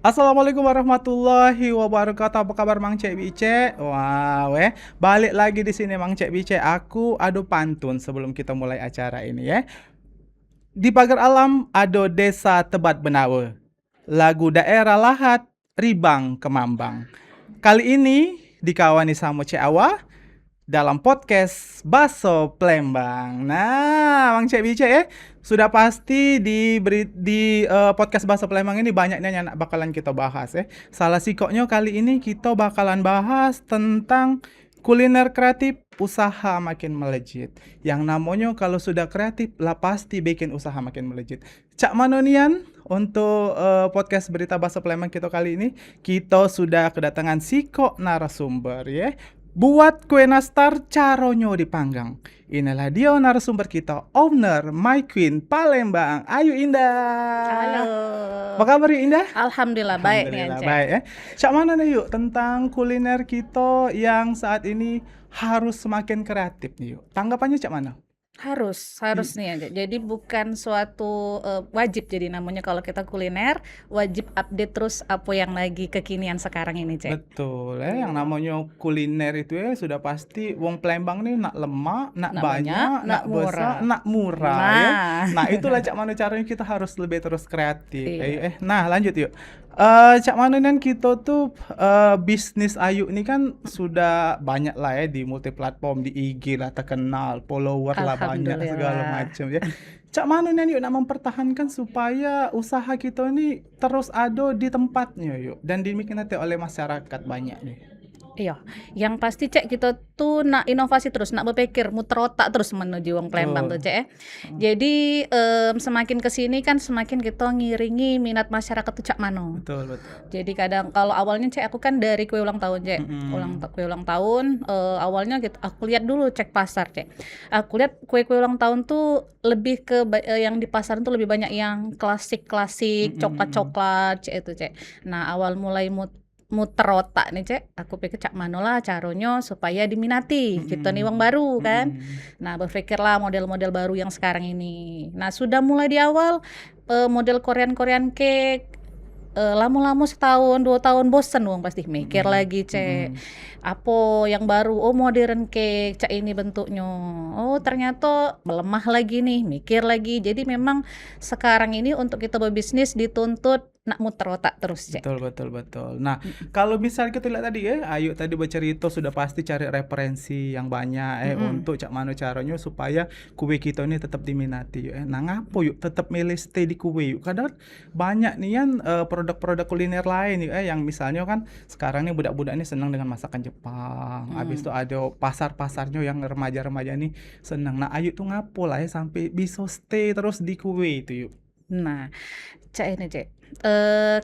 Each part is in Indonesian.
Assalamualaikum warahmatullahi wabarakatuh. Apa kabar Mang Cek Bice? Wah, balik lagi di sini Mang Cek Bice. Aku adu pantun sebelum kita mulai acara ini ya. Di pagar alam ada desa Tebat Benawe. Lagu daerah lahat Ribang Kemambang. Kali ini dikawani sama Cek Awa dalam podcast Baso Plembang. Nah, Mang Cek Bice ya, sudah pasti di podcast Baso Plembang ini banyaknya yang bakalan kita bahas ya. Salah sikoknya kali ini kita bakalan bahas tentang kuliner kreatif usaha makin melejit. Yang namanya kalau sudah kreatif lah pasti bikin usaha makin melejit. Cak Manonian untuk podcast berita Baso Plembang kita kali ini kita sudah kedatangan sikok narasumber ya. Buat kue nastar caronyo dipanggang. Inilah dia narasumber kita, owner My Queen Palembang, Ayu Indah. Halo. Apa kabar Yu Indah? Alhamdulillah baik nih Ance. Baik ya. Cak mana nih yuk tentang kuliner kita yang saat ini harus semakin kreatif nih yuk. Tanggapannya cak mana? Harus nih Ance. Jadi bukan suatu wajib, jadi namanya kalau kita kuliner wajib update terus apa yang lagi kekinian sekarang ini, Cek. Betul ya, yang namanya kuliner itu ya sudah pasti wong Palembang nih nak lemak, nak banyak, nak besar, nak murah ya. Nah, itulah cak mana caranya kita harus lebih terus kreatif. Iya. Nah, lanjut yuk. Cak mana kan kita tuh bisnis Ayu ini kan sudah banyak lah ya di multi platform, di IG lah terkenal, follower lah banyak segala macam ya. Cak mana nih yuk nak mempertahankan supaya usaha kita ini terus ada di tempatnya yuk dan dinikmati oleh masyarakat banyak nih. Iya, yang pasti Cek kita tuh nak inovasi terus, nak berpikir muter otak terus menuju wong Palembang tuh Cek. Jadi semakin kesini kan semakin kita ngiringi minat masyarakat tuh Cak Mano. Betul. Jadi kadang kalau awalnya Cek aku kan dari kue ulang tahun Cek, kue ulang tahun awalnya gitu, aku lihat dulu cek pasar Cek. Aku lihat kue ulang tahun tuh lebih ke yang di pasar tuh lebih banyak yang klasik coklat Cek itu Cek. Nah awal mulai muter otak nih Cek, aku pikir cak manolah caronyo supaya diminati kita nih wong baru kan. Nah berpikirlah model-model baru yang sekarang ini. Nah sudah mulai di awal model Korean cake, lama-lama setahun 2 tahun bosen wong pasti mikir lagi Cek. Apa yang baru, oh modern cake cak ini bentuknya, oh ternyata melemah lagi nih, mikir lagi. Jadi memang sekarang ini untuk kita berbisnis dituntut nak muter otak terus Cek. Betul. Nah, kalau misal kita lihat tadi ya, Ayu tadi bercerita sudah pasti cari referensi yang banyak untuk cak mano caranya supaya kue kita ini tetap diminati yuk. Nah, ngapo yuk tetap milih stay di kue yuk. Kadang banyak nih kan produk-produk kuliner lain yuk yang misalnya kan sekarang nih budak-budak ini senang dengan masakan Jepang. Habis itu ada pasar-pasarnya yang remaja-remaja nih senang. Nah, Ayu tuh ngapo lah ya sampai bisa stay terus di kue itu yuk. Nah, Cek,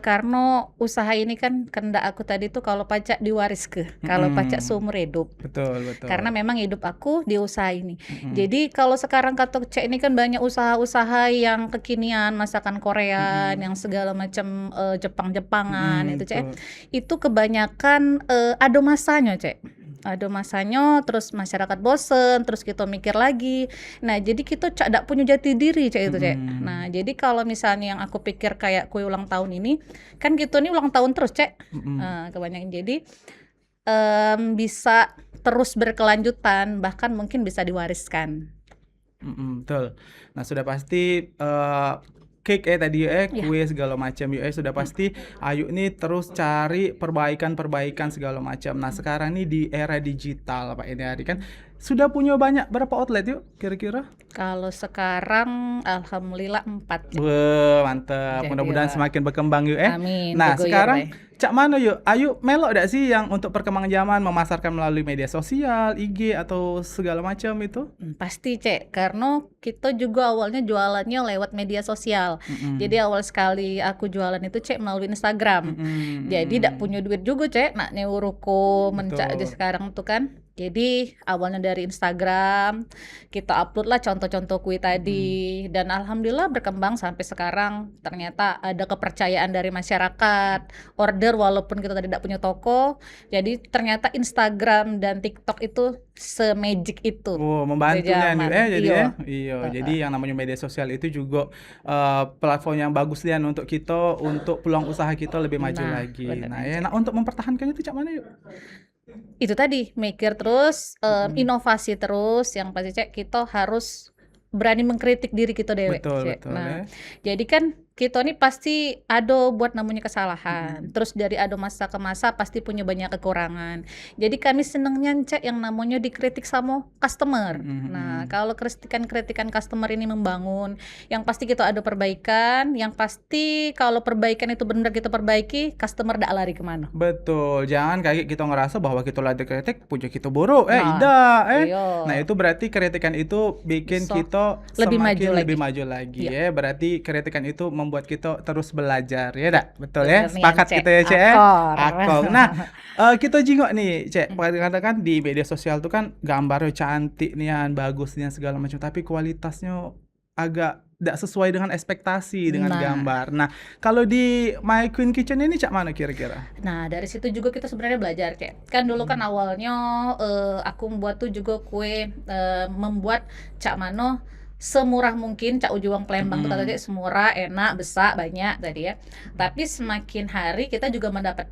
karena usaha ini kan kendak aku tadi tuh kalau pajak diwaris kalau pajak seumur hidup. Betul. Karena memang hidup aku di usaha ini. Jadi kalau sekarang kata Cek ini kan banyak usaha-usaha yang kekinian, masakan Korea, yang segala macam Jepang-Jepangan itu Cek. Itu kebanyakan ada masanya Cek. Ada masanya, terus masyarakat bosen, terus kita mikir lagi. Nah jadi kita dak punya jati diri Cek itu Cek. Nah jadi kalau misalnya yang aku pikir kayak kue ulang tahun ini, kan kita ini ulang tahun terus Cek. Kebanyakan jadi bisa terus berkelanjutan, bahkan mungkin bisa diwariskan. Betul. Nah sudah pasti cake tadi kue segala macam sudah pasti Ayu nih terus cari perbaikan segala macam. Nah sekarang nih di era digital Pak ini hari kan sudah punya banyak berapa outlet yuk kira-kira? Kalau sekarang alhamdulillah 4. Wah mantap, mudah-mudahan semakin berkembang yuk Amin. Nah sekarang cak mana yuk Ayu melok gak sih yang untuk perkembangan zaman memasarkan melalui media sosial, IG atau segala macam itu? Pasti Cek, karena kita juga awalnya jualannya lewat media sosial. Jadi awal sekali aku jualan itu Cek melalui Instagram. Jadi gak punya duit juga Cek nak nyewa ruko mencak aja sekarang tuh kan. Jadi awalnya dari Instagram, kita upload lah contoh-contoh kue tadi, dan alhamdulillah berkembang sampai sekarang. Ternyata ada kepercayaan dari masyarakat, order walaupun kita tidak punya toko. Jadi ternyata Instagram dan TikTok itu se-magic itu Oh, di membantu nih zaman. jadi Iya, iya, jadi heeh. yang namanya media sosial itu juga platform yang bagus Lian untuk kita, untuk peluang usaha kita lebih maju Nah, lagi. bener Nah, nih, Cek. nah untuk mempertahankannya itu cak mana yuk? Itu tadi, mikir terus, Mhm. inovasi terus, yang pasti Cek, kita harus berani mengkritik diri kita dewek, Betul Cek. betul Nah, ya. jadi kan kita nih pasti ada buat namanya kesalahan, Mhm. terus dari ada masa ke masa pasti punya banyak kekurangan. Jadi kami senengnya Cek yang namanya dikritik sama customer. Mhm Nah, mhm. kalau kritikan-kritikan customer ini membangun, yang pasti kita ada perbaikan, yang pasti kalau perbaikan itu benar kita perbaiki, customer ndak lari kemana. Betul, jangan kayak kita ngerasa bahwa kita lagi kritik punya kita buruk, Nah, tidak, iya. nah itu berarti kritikan itu bikin Bisa kita lebih maju semakin lebih lagi. maju lagi Iya, ya, berarti kritikan itu membuat kita terus belajar, ya dak? Betul ya, bener nih sepakat Ance, kita ya Cek ya? akor. Akong. Nah, kita jingok nih Cek, Mhm. kadang-kadang kan di media sosial tuh kan gambarnya cantik nian, bagus nian segala macam, tapi kualitasnya agak tidak sesuai dengan ekspektasi dengan Nah gambar. Nah, kalau di My Queen Kitchen ini cak mana kira-kira? nah dari situ juga kita sebenarnya belajar, Cek. Kan dulu kan Mhm. awalnya, aku membuat tuh juga kue, membuat cak mano semurah mungkin, cak ujuang Palembang tuh kata Mhm. Cek, semurah, enak, besar, banyak tadi ya. Tapi semakin hari kita juga dapat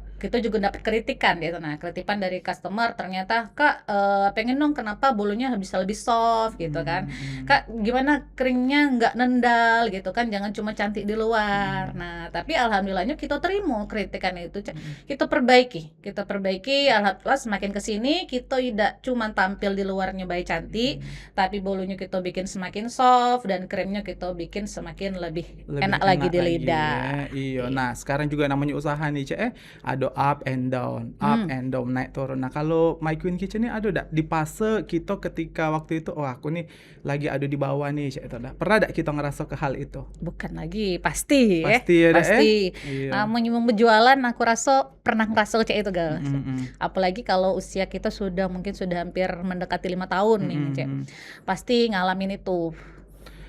kritikan gitu. Nah, kritikan dari customer ternyata, "Kak, pengen dong kenapa bolunya bisa lebih soft," gitu kan. Mhm. "Kak, gimana keringnya nggak nendal," gitu kan, "jangan cuma cantik di luar." Mhm. Nah, tapi alhamdulillahnya kita terima kritikan itu, Mhm. kita perbaiki, alhamdulillah semakin ke sini kita tidak cuma tampil di luarnya baik cantik, Mhm. tapi bolunya kita bikin semakin soft dan krimnya kita bikin semakin lebih Lebih enak lagi enak di lagi lidah. ya, iya. Gitu. Nah, sekarang juga namanya usaha nih, Cek, ada up Hmm. and down, naik turun. Nah, kalau My Queen Kitchen ini ada ndak di fase kita ketika waktu itu, "Oh, aku nih lagi ada di bawah nih," Cek, itu dak. Pernah ndak kita ngerasa ke hal itu? Bukan lagi, pasti ya, Pasti ya, Dak, pasti. Iya. Namanya mau berjualan aku rasa pernah ngerasa cek itu gal. Mhm mhm. Apalagi kalau usia kita sudah mungkin sudah hampir mendekati 5 tahun nih, Mhm Cek. mhm. Pasti ngalamin itu.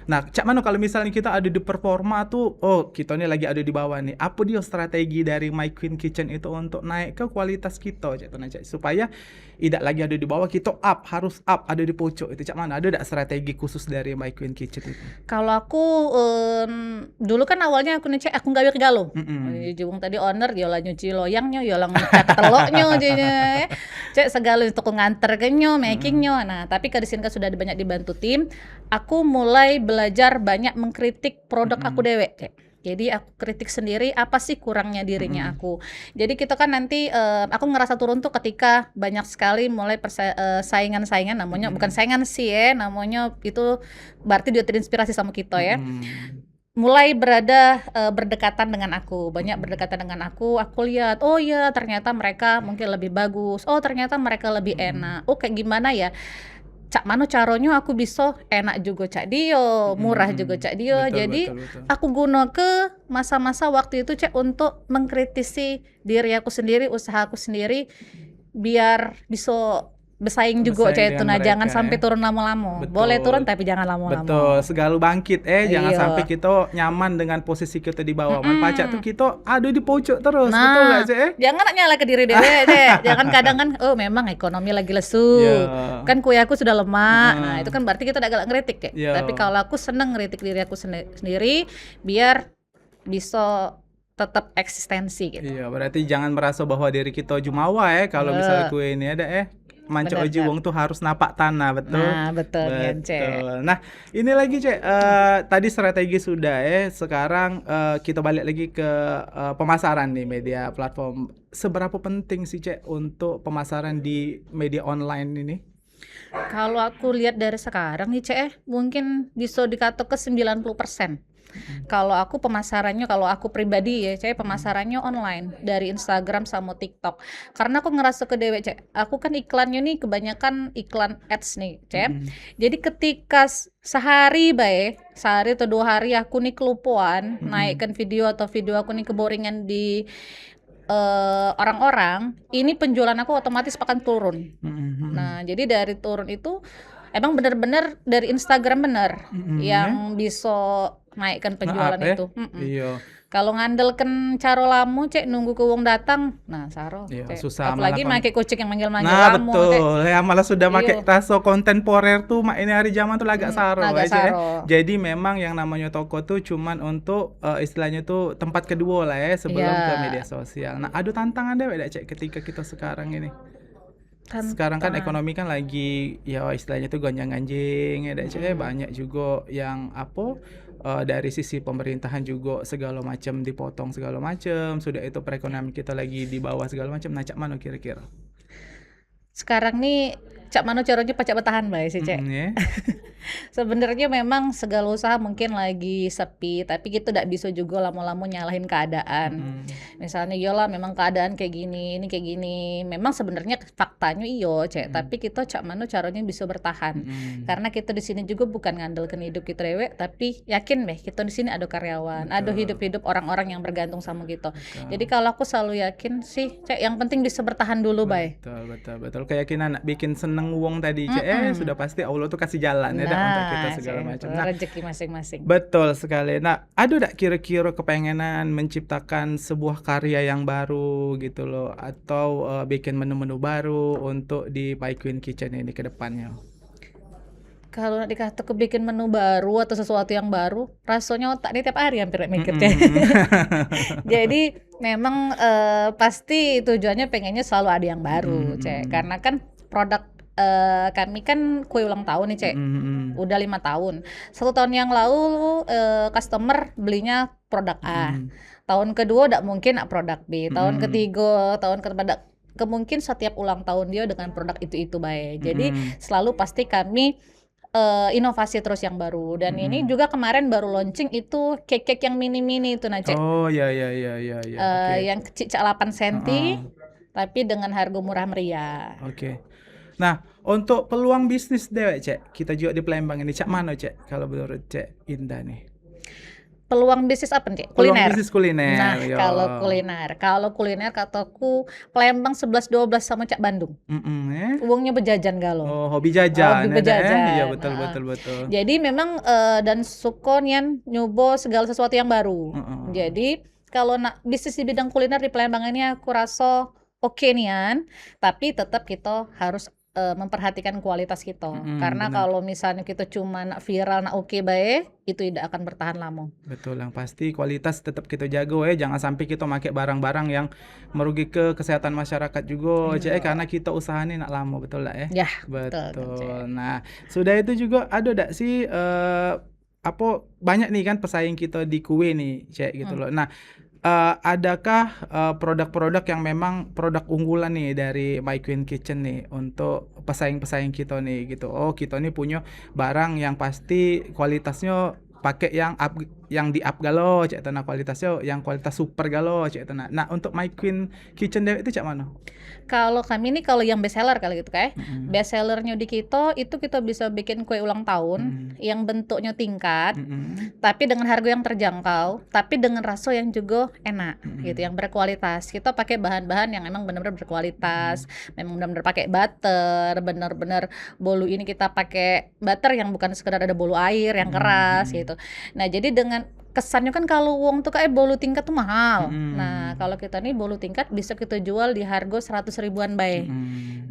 Nah, cak mana kalau misalnya kita ada di performa tuh, oh kita nih lagi ada di bawah nih. Apa dia strategi dari My Queen Kitchen itu untuk naik ke kualitas kita, cak tuh, cak, supaya tidak lagi ada di bawah, kita harus up, ada di pojok itu cak mana? Ada tidak strategi khusus dari My Queen Kitchen itu? Kalau aku, dulu kan awalnya aku ngecek aku gawe regalo. Mhm. Jewung tadi owner yola nyuci loyangnya, yola ngecek teloknya jadinya ya. Cek segala untuk nganterkenyo, Mhm. makingnya. Nah, tapi ke sini kan sudah banyak dibantu tim, aku mulai belajar banyak mengkritik produk aku Mhm. dewek, Cek. Jadi aku kritik sendiri apa sih kurangnya dirinya Mhm. aku. Jadi kita kan nanti, aku ngerasa turun tuh ketika banyak sekali mulai saingan-saingan namanya bukan Mhm. saingan sih ya, namanya itu berarti dia terinspirasi sama kita ya. Mhm. Mulai berdekatan dengan aku, banyak berdekatan dengan aku lihat, oh ya ternyata mereka mungkin lebih bagus, oh ternyata mereka lebih Mhm. enak, oh kayak gimana ya, cak mano caronyo aku bisa enak juga cak dia, Mhm murah mhm. juga cak dia. Betul Jadi betul betul. aku guna ke masa-masa waktu itu cak untuk mengkritisi diri aku sendiri, usaha aku sendiri, biar bisa bersaing juga Bersaing cak itu. dengan Nah jangan mereka ya. sampai turun lama-lama, boleh turun Betul. tapi jangan Betul, lama-lama. selalu bangkit jangan sampai Iya. kita nyaman dengan posisi kita di bawah. Man pacak tuh Mhm. kita ada di pojok terus, betul nggak Nah, Cek? jangan nyala ke diri dhewe, Cek. Jangan kadang kan, "Oh, memang ekonomi lagi lesu, Iya. kan kue aku sudah lemah." Nah, itu Heeh. kan berarti kita agak ngeritik, Cek. Tapi Iya. kalau aku seneng ngeritik diri aku sendiri, biar bisa tetap eksistensi gitu. Iya, berarti jangan merasa bahwa diri kita jumawa kalau misalnya Heeh, kue ini ada manca oji bener. wong tuh harus napak tanah, betul? Nah, betul nian, Cek. Betul. Nah, ini lagi Cek, tadi strategi sudah sekarang kita balik lagi ke pemasaran nih media platform. Seberapa penting sih Cek untuk pemasaran di media online ini? Kalau aku lihat dari sekarang nih, Cek, mungkin bisa dikata ke 90%. Mhm. Kalau aku pemasarannya, kalau aku pribadi ya, Cek, Mhm. pemasarannya online dari Instagram sama TikTok. Karena aku ngerasa ke dewe, Cek, aku kan iklannya nih kebanyakan iklan ads nih, Cek. Mhm. Jadi ketika sehari sehari atau 2 hari aku nih kelupuan Mhm. naikkan video atau video aku nih keboringan di orang-orang, ini penjualan aku otomatis akan turun. Mhm mhm. Nah, jadi dari turun itu emang bener-bener dari Instagram bener yang bisa naikkan penjualan Nge-up, itu. Iya. Kalau ngandelken caro lamu cek nunggu ke wong datang, nah saro Iya, cek. susah Apalagi malah make kucing yang manggil-manggil Nah lamu cek. betul, ya malah sudah pakai Iyo, taso kontemporer tuh ini hari zaman tuh agak saro agak aja ya. saro. Jadi memang yang namanya toko tuh cuman untuk istilahnya tuh tempat kedua lah ya sebelum ke Iya, media sosial. Nah, ada tantangan deh Wak, cek ketika kita sekarang ini. Sekarang kan tantangan. ekonomi kan lagi ya istilahnya tuh gonjang-ganjing ya cek banyak juga yang dari sisi pemerintahan juga segala macam dipotong segala macam, sudah itu perekonomian kita lagi di bawah segala macam. Nah, cak mana kira-kira? Sekarang nih cak mano caranya pacak bertahan bae sih cek. Ya. Sebenarnya memang segala usaha mungkin lagi sepi, tapi kita tidak bisa juga lama-lama nyalahin keadaan. Misalnya iyalah memang keadaan kayak gini, ini kayak gini. Memang sebenarnya faktanya iyo, cek, tapi kita cak mano caranya bisa bertahan. Karena kita di sini juga bukan ngandalkan hidup kita dewek, tapi yakin deh kita di sini ada karyawan, ada hidup-hidup orang-orang yang bergantung sama kita. Jadi kalau aku selalu yakin sih, cek yang penting bisa bertahan dulu, bae. Betul. Keyakinan nak bikin seneng uang tadi, cek, sudah pasti Allah tuh kasih jalan ya dah untuk kita segala macam. Nah, rezeki masing-masing. betul sekali. Nah, ada tak kira-kira kepengenan menciptakan sebuah karya yang baru gitu loh, atau bikin menu-menu baru untuk di Pai Queen Kitchen ini ke depannya? Kalau nak dikata ke bikin menu baru atau sesuatu yang baru, rasanya otak nih tiap hari hampir mikir cek. Jadi memang pasti tujuannya pengennya selalu ada yang baru, cek. Karena kan produk kami kan kue ulang tahun nih cek, udah 5 tahun. 1 tahun yang lalu customer belinya produk A, tahun kedua tidak mungkin produk B, tahun ketiga, tahun keempat kemungkin setiap ulang tahun dia dengan produk itu baik. Jadi selalu pasti kami inovasi terus yang baru. Dan ini juga kemarin baru launching itu cake yang mini-mini itu nah cek. Oh ya. Yang kecil 8 cm tapi dengan harga murah meriah. Oke. Nah, untuk peluang bisnis dewek cek, kita juga di Palembang ini cak mana cek kalau menurut cek Indah nih? Peluang bisnis apa nih? Peluang Kuliner. bisnis kuliner. Nah, kalau kuliner kataku Palembang 11-12 sama Cak Bandung. Uangnya berjajan galo. Oh, hobi jajan. Hobi berjajan. Iya, betul. Jadi memang dan suka nian nyoba segala sesuatu yang baru. Jadi kalau nak bisnis di bidang kuliner di Palembang ini aku rasa oke nian, tapi tetap kita harus memperhatikan kualitas kita. Karena kalau misalnya kita cuma nak viral, nak oke baik, itu tidak akan bertahan lama. Betul, yang pasti kualitas tetap kita jago ya. Jangan sampai kita pakai barang-barang yang merugi ke kesehatan masyarakat juga, karena kita usaha ini nak lama, betul lah ya? Ya, betul. Nah, sudah itu juga ada tak sih banyak nih kan pesaing kita di kue nih, Cek gitu loh. Nah, adakah produk-produk yang memang produk unggulan nih dari My Queen Kitchen nih untuk pesaing-pesaing kita nih gitu? Oh, kita nih punya barang yang pasti kualitasnya pakai yang di up galo, cek tanah kualitasnya yang kualitas super galo, cek tanah. Nah, untuk My Queen Kitchen itu cak mana? Kalau kami ini kalau yang best seller kali gitu kayak best sellernya di kita itu kita bisa bikin kue ulang tahun yang bentuknya tingkat, tapi dengan harga yang terjangkau, tapi dengan rasa yang juga enak gitu, yang berkualitas. Kita pakai bahan-bahan yang memang benar-benar berkualitas, memang benar-benar pakai butter, benar-benar bolu ini kita pakai butter yang bukan sekedar ada bolu air yang keras gitu. Nah, jadi dengan kesannya kan kalau uang tuh kayak bolu tingkat tuh mahal. Nah, kalau kita nih bolu tingkat bisa kita jual di harga 100 ribuan baik.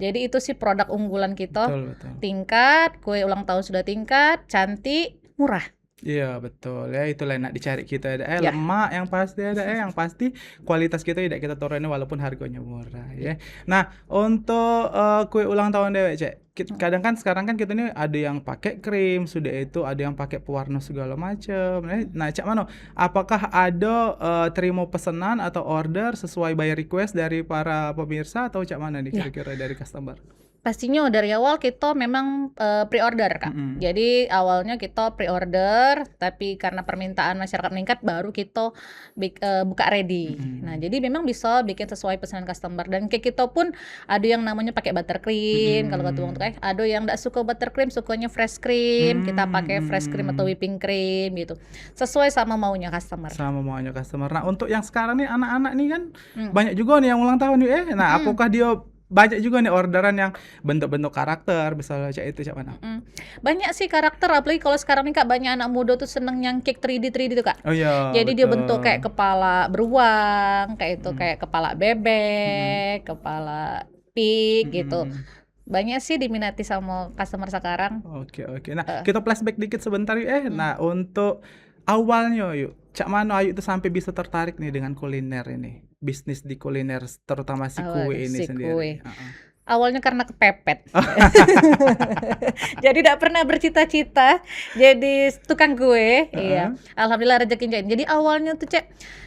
Jadi itu sih produk unggulan kita. Betul. Tingkat, kue ulang tahun sudah tingkat, cantik, murah. Iya betul ya, itulah yang nak dicari kita ada lemak yang pasti ada yang pasti kualitas kita tidak kita turunin walaupun harganya murah ya. Nah, untuk kue ulang tahun dewek cek, kadang kan sekarang kan kita ini ada yang pakai krim, sudah itu ada yang pakai pewarna segala macam. Nah, cak mana? Apakah ada terima pesanan atau order sesuai by request dari para pemirsa atau cak mana nih kira-kira dari customer? Pastinya dari awal kita memang pre-order Kak. Jadi awalnya kita pre-order, tapi karena permintaan masyarakat meningkat baru kita buka ready. Nah, jadi memang bisa bikin sesuai pesanan customer. Dan kayak kita pun ada yang namanya pakai buttercream, kalau kata orang kayak ada yang enggak suka buttercream, sukanya fresh cream. Kita pakai fresh cream atau whipping cream gitu. Sesuai sama maunya customer. Nah, untuk yang sekarang nih anak-anak nih kan banyak juga nih yang ulang tahun nih. Nah, apakah dia banyak juga nih orderan yang bentuk-bentuk karakter, misalnya cak itu cak mana? Banyak sih karakter, apalagi kalau sekarang nih Kak, banyak anak muda tuh seneng yang cake 3D tuh Kak. Oh iya, Jadi dia bentuk betul. kayak kepala beruang, kayak itu kayak kepala Mm-mm. bebek, kepala pig gitu. Mm-mm. Banyak sih diminati sama customer sekarang. Oke, oke. Nah, Eh, kita flashback dikit sebentar yuk. mm. Nah, untuk awalnya yuk, cak mana Ayu tuh sampai bisa tertarik nih dengan kuliner ini, bisnis di kuliner, terutama si Awal kue ini si sendiri. kue. Awalnya karena kepepet. Jadi tidak pernah bercita-cita jadi tukang kue. Iya. Heeh. Alhamdulillah rezekinya. Jadi awalnya tuh Cek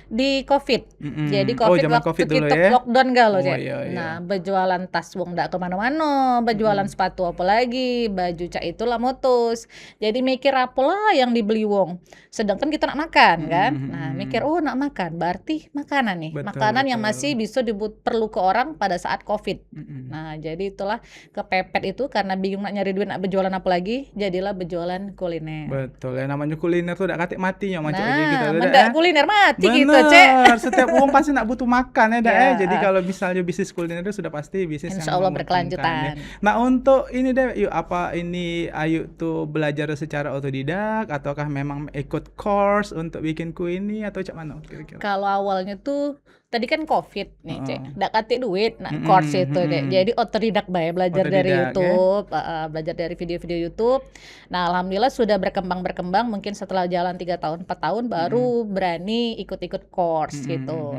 di Covid. Jadi Oh, Covid zaman waktu COVID dulu kita ya? lockdown galau Oh Cek. iya, iya. Nah, berjualan tas wong ndak kemana-mana, berjualan sepatu apa lagi, baju Cak itulah motos. Jadi mikir apa lah yang dibeli wong. Sedangkan kita nak makan kan. Nah, mikir oh nak makan, berarti makanan nih. Betul, Makanan yang betul. masih bisa perlu ke orang pada saat Covid. Nah, jadi itulah kepepet itu karena bingung nak nyari duit nak berjualan apa lagi, jadilah berjualan kuliner. Betul ya, namanya kuliner tuh udah katik matinya macam aja kita Nah, tuh dah mendak ya. kuliner mati gitu, Cek. Bener, setiap orang pasti nak butuh makan ya dah Ya, Jadi kalau misalnya bisnis kuliner itu sudah pasti bisnis insya yang Allah menguntungkan ya. berkelanjutan. Nah untuk ini deh, yuk apa ini Ayu tuh belajar secara otodidak ataukah memang ikut course untuk bikin kue ini atau cak mana kira-kira? Kalau awalnya tuh tadi kan Covid nih, Cek. Heeh. Ndak katik duit nak course itu, Dek. Jadi otodidak bae, belajar dari Otodidak ya. YouTube, belajar dari video-video YouTube. Nah, alhamdulillah sudah berkembang mungkin setelah jalan 3 tahun, 4 tahun baru berani ikut-ikut course gitu.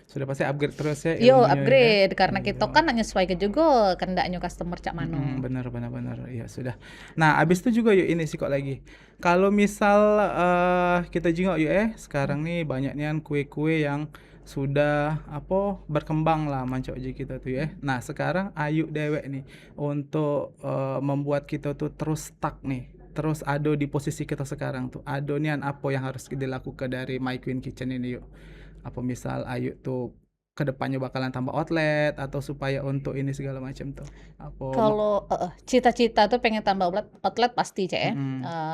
Sudah pasti upgrade terus ya Yo ilmunya ya. upgrade karena kita kan menyesuaikan juga kendaknya customer cak mano. Benar, ya sudah. Nah abis itu juga yuk ini sih kok lagi. Kalau misal kita jengok yuk sekarang nih banyak nih kue-kue yang sudah apa berkembang lah mancok aja kita tuh ya. Nah sekarang Ayu dewek nih untuk membuat kita tuh terus stuck nih, terus ada di posisi kita sekarang tuh. Ada nih apa yang harus dilakukan dari My Queen Kitchen ini yuk. Apa misal Ayu tuh kedepannya bakalan tambah outlet atau supaya untuk ini segala macam tuh apa Kalau cita-cita tuh pengen tambah outlet pasti Cek ya.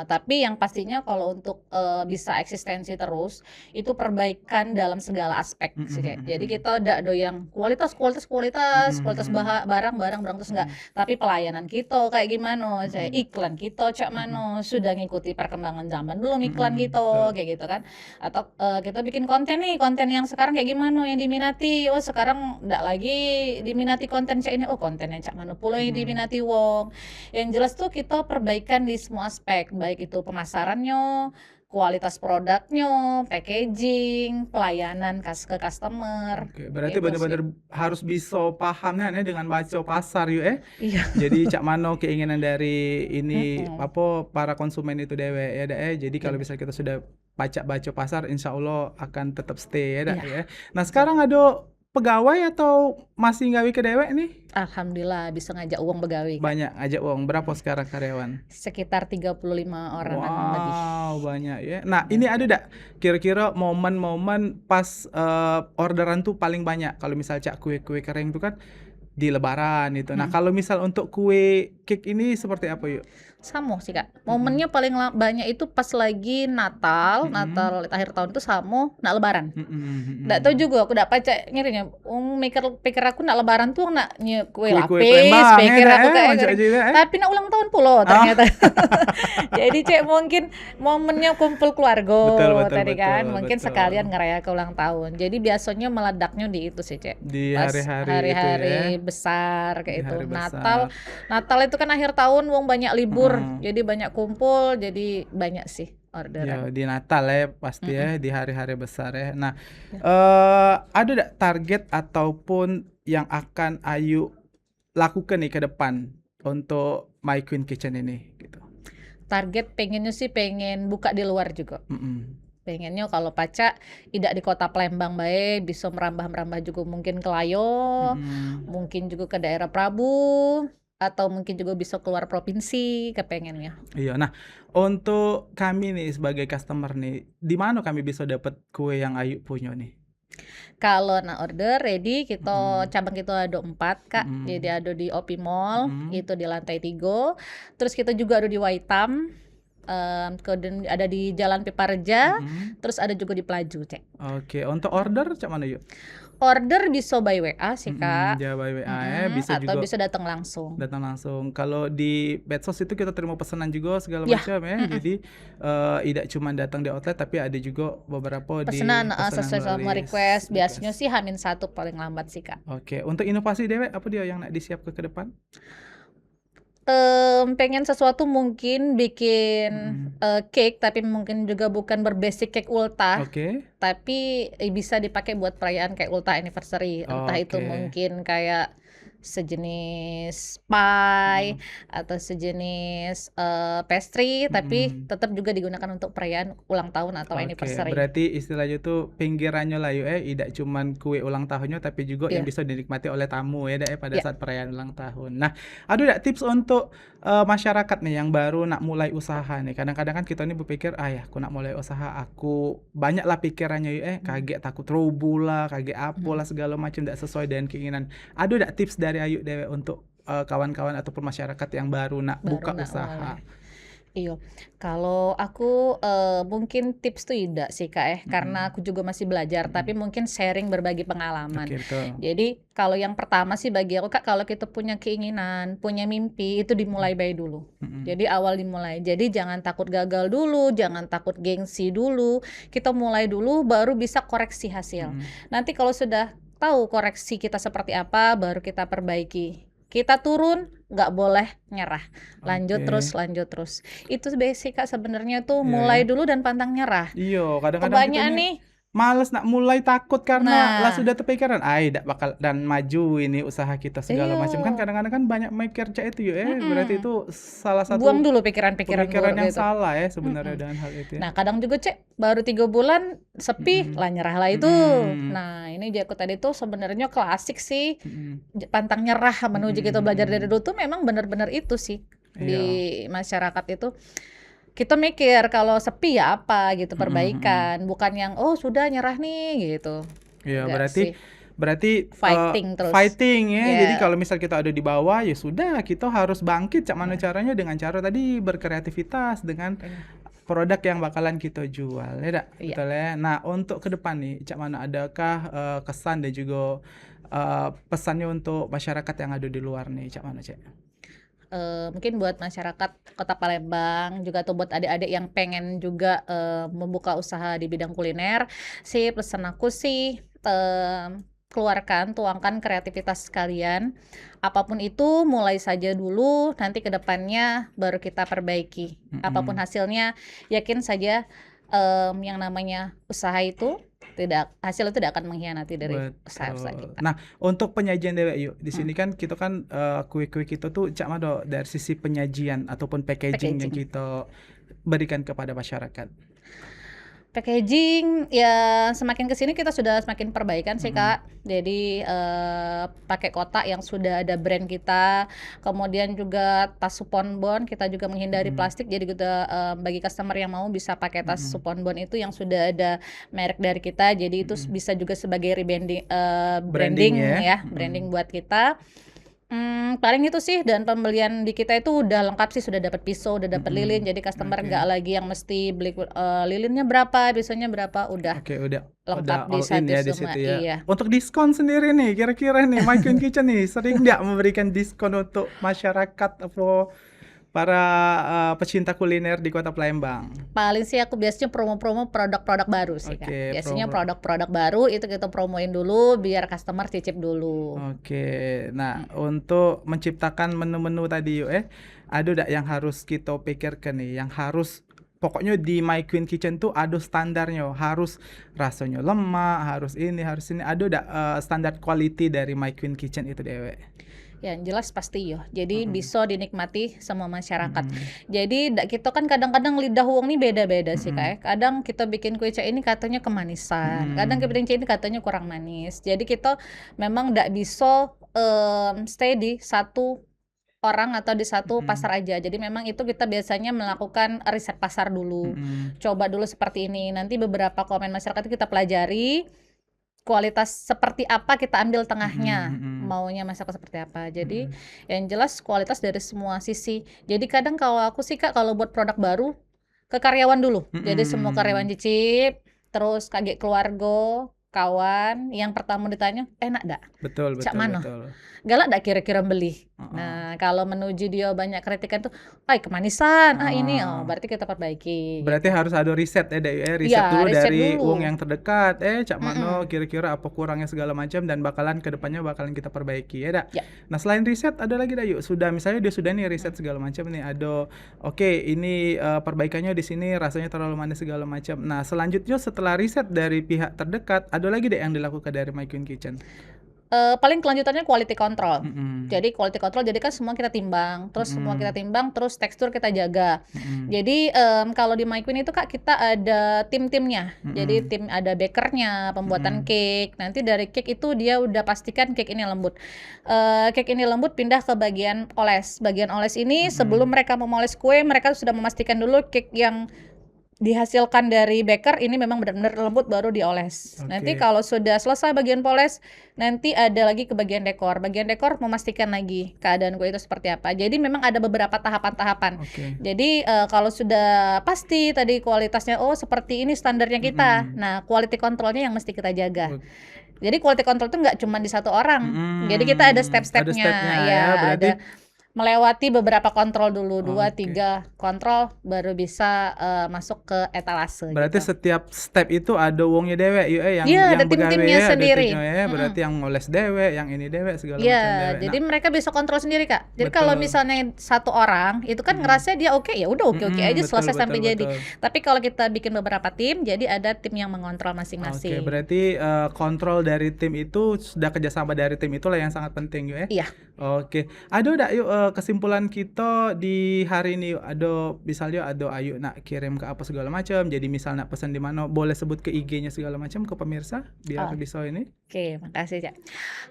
Tapi yang pastinya kalau untuk bisa eksistensi terus itu perbaikan dalam segala aspek sih Cek. Jadi kita udah ada yang kualitas barang terus enggak. Tapi pelayanan kita kayak gimana Cek. Iklan kita cak mano sudah ngikuti perkembangan zaman belum iklan gitu kayak gitu kan. Atau kita bikin konten yang sekarang kayak gimana yang diminati. Oh sekarang enggak lagi diminati konten cak ini, oh konten yang cak mana pula yang diminati wong. Yang jelas tuh kita perbaikan di semua aspek, baik itu pemasarannya, kualitas produknya, packaging, pelayanan ke customer. Oke, berarti Gitu benar-benar harus bisa pahamnya nih dengan baca pasar yuk Iya. Jadi cak mano keinginan dari ini apa para konsumen itu dewe ya jadi kalau bisa kita sudah baca pasar insya Allah akan tetap stay ya ya. Nah sekarang ada pegawai atau masih gawe ke dewek nih? Alhamdulillah bisa ngajak uang begawi. Banyak ngajak uang. Berapa sekarang karyawan? Sekitar 35 orang lebih. Wow, banyak ya. Nah, ini ada enggak kira-kira momen-momen pas orderan tuh paling banyak? Kalau misal cak kue-kue kering tuh kan di lebaran itu. Nah, kalau misal untuk kue cake ini seperti apa yuk? Sama sih Kak. Momennya paling banyak itu pas lagi Natal akhir tahun itu sama nak lebaran. Nggak tahu juga aku nggak paca ngirinya. Pikir aku nak lebaran tuh nak kue lapis, pikir aku kayak tapi nak ulang tahun pula ternyata. Jadi Cek mungkin momennya kumpul keluarga tadi kan. Mungkin sekalian ngeraya ke ulang tahun. Jadi biasanya meledaknya di itu sih Cek. Di pas hari-hari besar kayak itu. Natal itu kan akhir tahun wong banyak libur. Jadi banyak kumpul, jadi banyak sih orderan. Ya, di Natal ya pasti ya, di hari-hari besar ya. Nah, ada enggak target ataupun yang akan Ayu lakukan nih ke depan untuk My Queen Kitchen ini gitu? Target pengennya sih pengen buka di luar juga. Pengennya kalau paca tidak di kota Palembang baik, bisa merambah juga mungkin ke Layo, mungkin juga ke daerah Prabu, atau mungkin juga bisa keluar provinsi kepengennya. Iya, nah untuk kami nih sebagai customer nih, di mana kami bisa dapat kue yang Ayu punya nih? Kalau nak order ready kita cabang kita ada 4 Kak. Jadi ada di OP Mall, itu di lantai 3. Terus kita juga ada di Waitam. kemudian ada di Jalan Pipareja, Mm-mm. terus ada juga di Pelaju, Cek. Oke, untuk order cak mana yuk? Order bisa by WA sih, Kak. Dia by WA ya, bisa Atau juga bisa datang langsung. datang langsung. Kalau di medsos itu kita terima pesanan juga segala Ya, macam ya. Jadi tidak cuma datang di outlet tapi ada juga beberapa di pesanan pesanan sesuai sama melalui request. Biasanya request. sih H-1 paling lambat sih, Kak. Oke, untuk inovasi dewek apa dia yang nak disiapkan ke depan? Pengen sesuatu mungkin bikin Mm-mm. cake, tapi mungkin juga bukan berbasic cake ultah, Oke, tapi bisa dipakai buat perayaan kayak ultah anniversary. Entah itu oke. mungkin kayak sejenis pie Mm. atau sejenis pastry, tapi Mm-mm. tetap juga digunakan untuk perayaan ulang tahun atau Oke, anniversary. berarti istilahnya tuh pinggirannya lah yuk tidak cuman kue ulang tahunnya tapi juga yang Iya, bisa dinikmati oleh tamu ya Dak, pada iya, saat perayaan ulang tahun. Nah, ada tips untuk masyarakat nih yang baru nak mulai usaha nih. Kadang-kadang kan kita ini berpikir, ah ya, aku nak mulai usaha, aku banyak lah pikirannya yuk kaget takut rubuh lah, kaget apalah segala macam tidak sesuai dengan keinginan. Ada tips dari Ayu Dewe untuk kawan-kawan ataupun masyarakat yang baru nak baru buka nak usaha? mulai. Iya, kalau aku mungkin tips tuh tidak sih, Kak, karena Mm-mm. aku juga masih belajar, tapi Mm-mm. mungkin sharing berbagi pengalaman. Oke, betul. Jadi kalau yang pertama sih bagi aku, Kak, kalau kita punya keinginan, punya mimpi, itu dimulai baik dulu. Mm-mm. Jadi awal dimulai. Jadi jangan takut gagal dulu, jangan takut gengsi dulu. Kita mulai dulu, baru bisa koreksi hasil. Mm-mm. Nanti kalau sudah tahu koreksi kita seperti apa, baru kita perbaiki. Kita turun, nggak boleh nyerah. Lanjut terus, Oke. lanjut terus. Itu basic, Kak, sebenarnya tuh Iya mulai ya. dulu dan pantang nyerah. Iya, kadang-kadang kita Kebanyakan nih nih, males nak mulai takut karena lah nah, sudah terpikiran, ay, tidak bakal dan maju ini usaha kita segala iya, macam kan kadang-kadang kan banyak mikir cak itu ya, berarti mm-mm. itu salah Buang satu dulu pikiran-pikiran pemikiran buruk yang gitu. salah ya sebenarnya Mm-mm. dengan hal itu ya. Nah, kadang juga Cek, baru 3 bulan sepi, Mm-mm. lah nyerah lah itu. Mm-mm. Nah, ini Jaku tadi tuh sebenarnya klasik sih. Mm-mm. Pantang nyerah menuju kita belajar dari Mm-mm. dulu tuh memang benar-benar itu sih di Iya. masyarakat itu. Kita mikir kalau sepi ya apa gitu, Mm-mm. perbaikan, bukan yang oh sudah nyerah nih gitu. Iya, Enggak sih, berarti fighting terus. fighting ya. Jadi Ya, kalau misal kita ada di bawah ya sudah, kita harus bangkit. Cak mana caranya dengan cara tadi berkreativitas dengan benar. produk yang bakalan kita jual, ya dak? Iya. Betul ya. Nah, untuk ke depan nih, Cak mana adakah kesan dan juga pesannya untuk masyarakat yang ada di luar nih, Cak mana, Cak? Mungkin buat masyarakat Kota Palembang juga atau buat adik-adik yang pengen juga membuka usaha di bidang kuliner sih, pesan aku sih tuangkan kreativitas kalian, apapun itu mulai saja dulu, nanti ke depannya baru kita perbaiki. Apapun Mm-mm. hasilnya, yakin saja yang namanya usaha itu hasil itu tidak akan mengkhianati dari usaha-usaha Betul. kita. Nah, untuk penyajian dewek yuk. Di Hmm, sini kan kita kan kue-kue kita tuh Cak Mado dari sisi penyajian ataupun packaging yang packaging. kita berikan kepada masyarakat. Packaging ya semakin kesini kita sudah semakin perbaikan sih, Mm-mm. Kak. Jadi pakai kotak yang sudah ada brand kita, kemudian juga tas suponbon kita juga menghindari Mm-mm. plastik. Jadi kita bagi customer yang mau bisa pakai tas Mm-mm. suponbon itu yang sudah ada merek dari kita. Jadi itu Mm-mm. bisa juga sebagai rebranding, Branding branding ya. ya, branding buat kita. Paling itu sih, dan pembelian di kita itu udah lengkap sih, sudah dapat pisau, udah dapat lilin, Mm-mm. jadi customer Oke. nggak lagi yang mesti beli lilinnya berapa, pisaunya berapa, udah Oke, udah lengkap di all in satu ya di semua. situ ya. Iya. Untuk diskon sendiri nih, kira-kira nih My Queen Kitchen nih sering nggak memberikan diskon untuk masyarakat atau para pecinta kuliner di Kota Palembang? Paling sih aku biasanya promo-promo produk-produk baru sih, Kak. Oke, Biasanya promo. produk-produk baru itu kita promoin dulu biar customer cicip dulu. Oke, nah Mm. untuk menciptakan menu-menu tadi yuk ada nggak yang harus kita pikirkan nih, yang harus pokoknya di My Queen Kitchen tuh ada standarnya, harus rasanya lemak, harus ini, ada nggak standar quality dari My Queen Kitchen itu dewe? Yang jelas pasti ya. Jadi Mm-mm. bisa dinikmati sama masyarakat. Mm-mm. Jadi kita kan kadang-kadang lidah wong nih beda-beda sih, Mm-mm. Kak. Kadang kita bikin kue cak ini katanya kemanisan. Kadang kita Mm-mm. bikin cak ini katanya kurang manis. Jadi kita memang nggak bisa stay di satu orang atau di satu Mm-mm. pasar aja. Jadi memang itu kita biasanya melakukan riset pasar dulu. Mm-mm. Coba dulu seperti ini. Nanti beberapa komen masyarakat itu kita pelajari. Kualitas seperti apa kita ambil tengahnya, Mm-mm. maunya masak seperti apa. Jadi Mm-mm. yang jelas kualitas dari semua sisi. Jadi kadang kalau aku sih, Kak, kalau buat produk baru ke karyawan dulu. Jadi semua karyawan Mm-mm. cicip, terus kaget keluarga, kawan, yang pertama ditanya, "Enak dak? Betul, Cak betul, mano? betul. Galak dak kira-kira beli?" Heeh. Nah, kalau menuju dia banyak kritikan tuh, "Ai kemanisan, ini." Oh, Heeh. berarti kita perbaiki Berarti gitu. harus ada riset ya, Dek, ya. Iya, Riset dulu riset dari wong dulu. yang terdekat, cak mano Mm-mm. kira-kira apa kurangnya segala macam dan bakalan ke depannya bakalan kita perbaiki ya, Dak. Ya. Nah, selain riset ada lagi, Dak, yuk. Sudah misalnya dia sudah nih riset Mm. segala macam nih, ada oke ini perbaikannya di sini rasanya terlalu manis segala macam. Nah, selanjutnya setelah riset dari pihak terdekat, ada lagi deh yang dilakukan dari My Queen Kitchen. Paling kelanjutannya quality control. Mm-mm. Jadi quality control, jadi kan semua kita timbang, terus Mm-mm. terus tekstur kita jaga. Mm-mm. Jadi kalau di My Queen itu Kak, kita ada tim-timnya. Jadi Mm-mm. tim ada bakernya, pembuatan Mm-mm. cake. Nanti dari cake itu dia udah pastikan cake ini lembut. Cake ini lembut pindah ke bagian oles. Bagian oles ini sebelum Mm-mm. mereka memoles kue, mereka sudah memastikan dulu cake yang dihasilkan dari baker ini memang benar-benar lembut baru dioles. Nanti Oke. kalau sudah selesai bagian poles, nanti ada lagi ke bagian dekor. Bagian dekor memastikan lagi keadaan kue itu seperti apa. Jadi memang ada beberapa tahapan-tahapan. Oke. Jadi kalau sudah pasti tadi kualitasnya, oh seperti ini standarnya kita. Mm-mm. Nah, quality controlnya yang mesti kita jaga. Oke. Jadi quality control itu nggak cuma di satu orang. Jadi kita ada Ada stepnya step-stepnya. ya, Ya, berarti. ada melewati beberapa kontrol dulu, 2, Oke. 3 kontrol baru bisa masuk ke etalase Berarti gitu. setiap step itu ada wongnya dewek yuk yang Iya, ada begawe tim-timnya ya, ada sendiri. timnya ya, Mm-mm. berarti yang ngoles dewek, yang ini dewek segala Iya, macam dewek. jadi Nah, mereka bisa kontrol sendiri Kak. Jadi kalau betul. misalnya satu orang itu kan Mm-mm. ngerasa dia oke, ya udah oke-oke aja Betul, selesai betul, sampai jadi. betul. Tapi kalau kita bikin beberapa tim, jadi ada tim yang mengontrol Oke, masing-masing. berarti kontrol dari tim itu sudah kerjasama dari tim itulah yang sangat penting yuk ya. Iya. Oke, ada udah yuk kesimpulan kita di hari ini yuk. Ada misalnya ada ayo nak kirim ke apa segala macam. Jadi misal nak pesan di mana boleh sebut ke IG-nya segala macam ke pemirsa biar Oh. bisa ini. Oke, makasih Cak.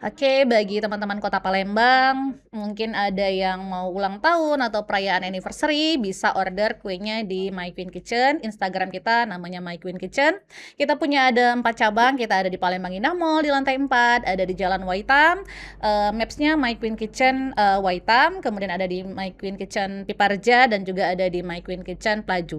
Oke, bagi teman-teman Kota Palembang, mungkin ada yang mau ulang tahun atau perayaan anniversary, bisa order kuenya di My Queen Kitchen. Instagram kita namanya My Queen Kitchen. Kita punya ada 4 cabang, kita ada di Palembang Indah Mall di lantai 4, ada di Jalan Waitam, Maps-nya My Queen Kitchen Waitam, kemudian ada di My Queen Kitchen Piparja, dan juga ada di My Queen Kitchen Plaju.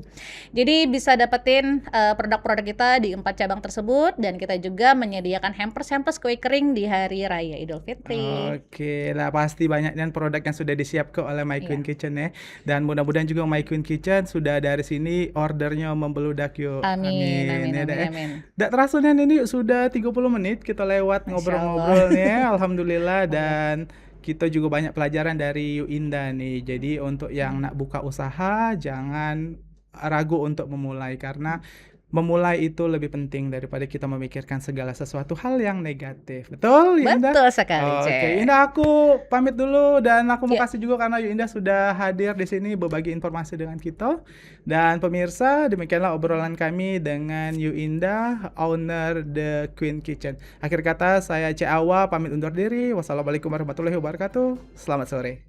Jadi bisa dapetin produk-produk kita di 4 cabang tersebut, dan kita juga menyediakan hampers kue kering di hari raya Idul Fitri. Oke, lah pasti banyak dan produk yang sudah disiapkan oleh My Queen Iya. Kitchen ya. Dan mudah-mudahan juga My Queen Kitchen sudah dari sini ordernya membeludak yuk. Amin, Amin amin, ya, amin, Dak, ya. amin. Dak terasa nih ini sudah 30 menit kita lewat Masya Allah. ngobrol-ngobrol nih ya. Alhamdulillah dan kita juga banyak pelajaran dari Yu Indah nih. Jadi untuk yang nak buka usaha jangan ragu untuk memulai karena memulai itu lebih penting daripada kita memikirkan segala sesuatu hal yang negatif. Betul, Yu Indah? Betul sekali, Oke, Cek. Indah aku pamit dulu dan aku mau Ya. kasih juga karena Yu Indah sudah hadir di sini berbagi informasi dengan kita. Dan pemirsa, demikianlah obrolan kami dengan Yu Indah, owner The Queen Kitchen. Akhir kata saya Cek Awa pamit undur diri. Wassalamualaikum warahmatullahi wabarakatuh. Selamat sore.